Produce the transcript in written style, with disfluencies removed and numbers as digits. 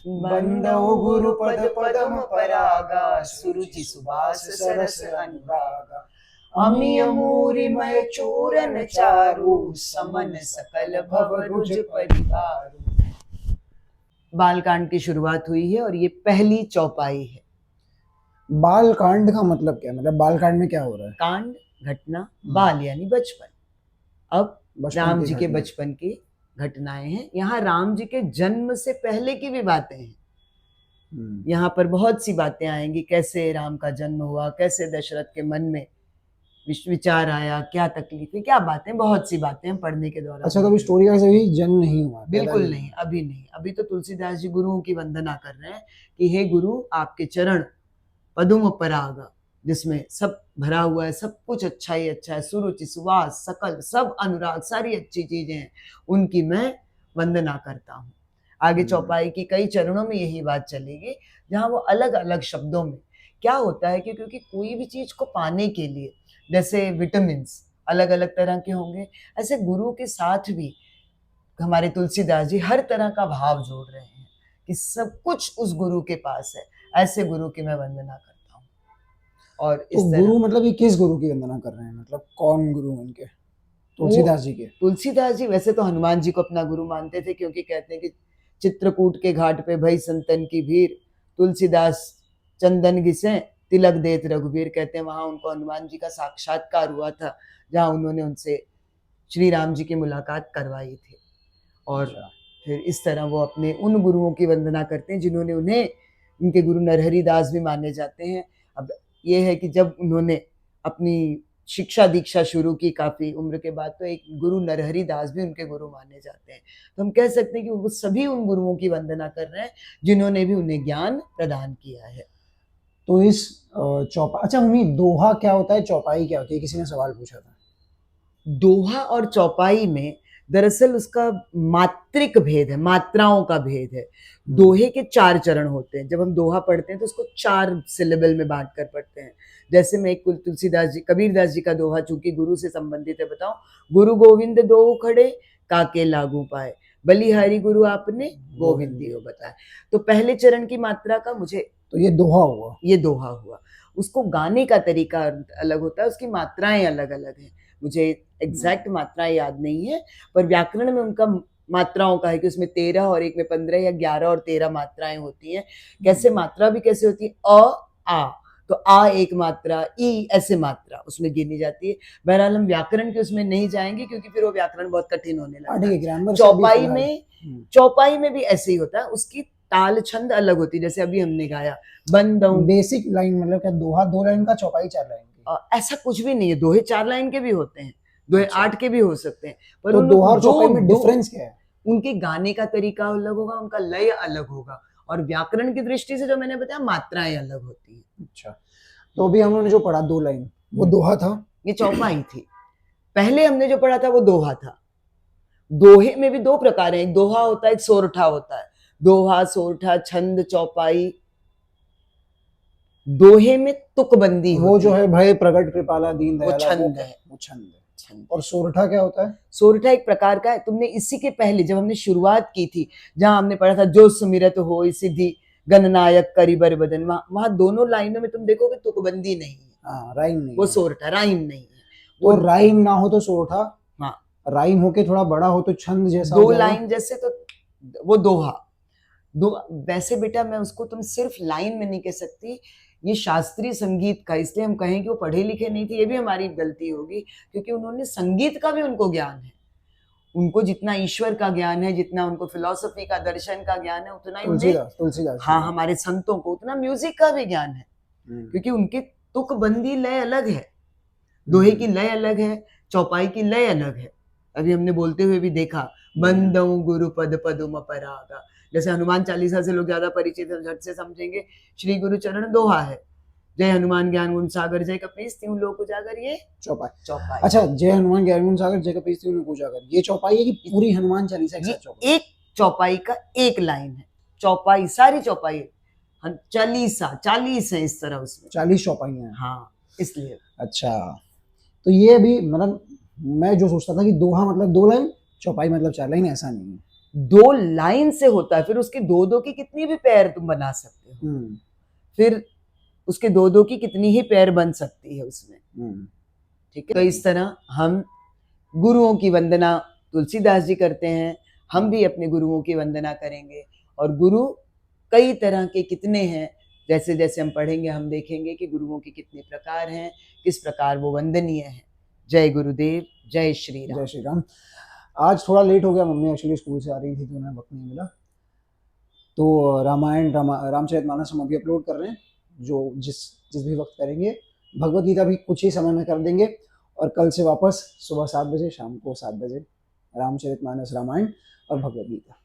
बंदौ गुरुपद पदम परागा सुरुचि सुबास सरस अनुरागा अमिय मूरिमय चूरन चारु समन सकल भव रुज परिवारु। बालकांड की शुरुआत हुई है और ये पहली चौपाई है। बाल कांड का मतलब क्या है? मतलब बाल कांड में क्या हो रहा है? कांड घटना, बाल यानी बचपन। अब राम जी के बचपन की घटनाएं हैं। यहाँ राम जी के जन्म से पहले की भी बातें हैं। यहाँ पर बहुत सी बातें आएंगी, कैसे राम का जन्म हुआ, कैसे दशरथ के मन में विचार आया, क्या तकलीफें, क्या बातें, बहुत सी बातें हम पढ़ने के दौरान। अच्छा, तो अभी स्टोरी का सही जन्म नहीं हुआ? बिल्कुल नहीं, अभी नहीं। अभी तो तुलसीदास जी गुरुओं की वंदना कर रहे हैं कि हे गुरु, आपके चरण पदुम परागा, जिसमें सब भरा हुआ है, सब कुछ अच्छा ही अच्छा है, सुरुचि सुवास सकल सब अनुराग, सारी अच्छी चीजें हैं, उनकी मैं वंदना करता हूँ। आगे चौपाई की कई चरणों में यही बात चलेगी, जहाँ वो अलग अलग शब्दों में क्या होता है कि क्योंकि कोई भी चीज को पाने के लिए, जैसे विटामिन अलग अलग तरह के होंगे, ऐसे गुरु के साथ भी हमारे तुलसीदास जी हर तरह का भाव जोड़ रहे हैं कि सब कुछ उस गुरु के पास है। ऐसे गुरु की मैं वंदना करता हूँ। और इस तो गुरु मतलब ये किस गुरु की वंदना कर रहे हैं? मतलब कौन गुरु उनके? तुलसीदास जी के? तुलसीदास जी वैसे तो हनुमान जी को अपना गुरु मानते थे, क्योंकि कहते हैं कि चित्रकूट के घाट पे भई संतन की भीड़, तुलसीदास चंदन घिसे तिलक देत रघुवीर। कहते हैं वहां उनको हनुमान जी का साक्षात्कार हुआ था, जहां उन्होंने उनसे श्री राम जी की मुलाकात करवाई थी। और फिर इस तरह वो अपने उन गुरुओं की वंदना करते हैं जिन्होंने उन्हें, उनके गुरु नरहरि दास भी माने जाते हैं। अब ये है कि जब उन्होंने अपनी शिक्षा दीक्षा शुरू की काफी उम्र के बाद, तो एक गुरु नरहरि दास भी उनके गुरु माने जाते हैं। तो हम कह सकते हैं कि वो सभी उन गुरुओं की वंदना कर रहे हैं जिन्होंने भी उन्हें ज्ञान प्रदान किया है। तो इस अच्छा मम्मी, दोहा क्या होता है, चौपाई क्या होती है? किसी ने सवाल पूछा था। दोहा और चौपाई में दरअसल उसका मात्रिक भेद है, मात्राओं का भेद है। दोहे के 4 चरण होते हैं। जब हम दोहा पढ़ते हैं तो उसको 4 सिलेबल में बांट कर पढ़ते हैं। जैसे मैं एक तुलसीदास जी, कबीरदास जी का दोहा चूंकि गुरु से संबंधित है, बताऊं। गुरु गोविंद दो खड़े, काके लागू पाए, बलिहारी गुरु आपने गोविंदियो बताए। तो पहले चरण की मात्रा का मुझे, तो ये दोहा हुआ, ये दोहा हुआ। उसको गाने का तरीका अलग होता है, उसकी मात्राएं अलग अलग हैं। मुझे एग्जैक्ट मात्राएं याद नहीं है, पर व्याकरण में उनका मात्राओं का है कि उसमें 13 और एक में 15 या 11 और 13 मात्राएं होती हैं। कैसे मात्रा भी कैसे होती है, आ, तो आ एक मात्रा, ई ऐसे मात्रा उसमें गिनी जाती है। बहरहाल हम व्याकरण के उसमें नहीं जाएंगे, क्योंकि फिर वो व्याकरण बहुत कठिन होने लगता है। चौपाई में भी ऐसे ही होता है, उसकी ताल छंद अलग होती है। जैसे अभी हमने गाया बंदौ, बेसिक लाइन मतलब क्या, दोहा 2 लाइन का, चौपाई 4 लाइन की? ऐसा कुछ भी नहीं है। दोहे 4 लाइन के भी होते हैं, दोहे 8 के भी हो सकते हैं। पर तो दोहा और चौपाई में डिफरेंस क्या है? उनके गाने का तरीका अलग होगा, उनका लय अलग होगा, और व्याकरण की दृष्टि से जो मैंने बताया, मात्राएं अलग होती हैं। अच्छा, तो अभी हमने जो पढ़ा 2 लाइन, वो दोहा था? ये चौपाई थी। पहले हमने जो पढ़ा था वो दोहा था। दोहे में भी 2 प्रकार हैं, एक दोहा होता है, एक सोरठा होता है। दोहा, सोरठा, छंद, चौपाई। दोहे में तुकबंदी वो जो है भय प्रगट कृपाला दीन दयाला, वो छंद है। वो छंद है। और सोरठा क्या होता है? सोरठा एक प्रकार का है। तुमने इसी के पहले जब हमने शुरुआत की थी, जहां हमने पढ़ा था जो सुमिरत हो सिद्धि गणनायक करिबर बदन, वहां दोनों लाइनों में तुम देखोगे तुकबंदी नहीं है, राइम नहीं, वो सोरठा, राइम नहीं है। वो राइम ना हो तो सोरठा, हाँ, राइम होके थोड़ा बड़ा हो तो छंद जैसा, 2 लाइन जैसे, तो वो दोहा। वैसे बेटा मैं उसको तुम सिर्फ लाइन में नहीं कह सकती, ये शास्त्रीय संगीत का, इसलिए हम कहें कि वो पढ़े लिखे नहीं थे, ये भी हमारी गलती होगी, क्योंकि उन्होंने संगीत का भी उनको ज्ञान है। उनको जितना ईश्वर का ज्ञान है, जितना उनको फिलॉसफी का, दर्शन का ज्ञान है, उतना ही तुलसीदास हाँ, हमारे संतों को उतना म्यूजिक का भी ज्ञान है, क्योंकि उनके तुकबंदी लय अलग है, दोहे की लय अलग है, चौपाई की लय अलग है। अभी हमने बोलते हुए भी देखा, बंदौ गुरु पद पदुम परागा। जैसे हनुमान चालीसा से लोग ज्यादा परिचित हैं, झट से समझेंगे श्री गुरु चरण दोहा है। जय हनुमान ज्ञान गुण सागर जय कपीस तिहुँ लोक उजागर, ये चौपाई। अच्छा, जय हनुमान ज्ञान गुण सागर जय कपीस तिहुँ लोक उजागर, ये चौपाई है कि पूरी हनुमान चालीसा एक चौपाई का एक लाइन है। चौपाई, सारी चौपाई चालीसा, 40 है इस तरह, उसमें 40 चौपाई हैं। हाँ, इसलिए। अच्छा, तो ये भी मतलब मैं जो सोचता था कि दोहा मतलब 2 लाइन, चौपाई मतलब 4 लाइन, ऐसा नहीं है। 2 लाइन से होता है, फिर उसके 2-2 की कितनी भी पैर तुम बना सकते हो, फिर उसके 2-2 की कितनी ही पैर बन सकती है उसमें, ठीक है। तो इस तरह हम गुरुओं की वंदना तुलसीदास जी करते हैं, हम भी अपने गुरुओं की वंदना करेंगे। और गुरु कई तरह के कितने हैं, जैसे जैसे हम पढ़ेंगे हम देखेंगे कि गुरुओं के कितने प्रकार हैं, किस प्रकार वो वंदनीय हैं। जय गुरुदेव, जय श्री राम। जय श्री राम। आज थोड़ा लेट हो गया, मम्मी एक्चुअली स्कूल से आ रही थी तो उन्हें वक्त नहीं मिला। तो रामचरितमानस हम अभी अपलोड कर रहे हैं, जो जिस जिस भी वक्त करेंगे। भगवत गीता भी कुछ ही समय में कर देंगे, और कल से वापस सुबह 7 बजे, शाम को 7 बजे रामचरितमानस, रामायण और भगवत गीता।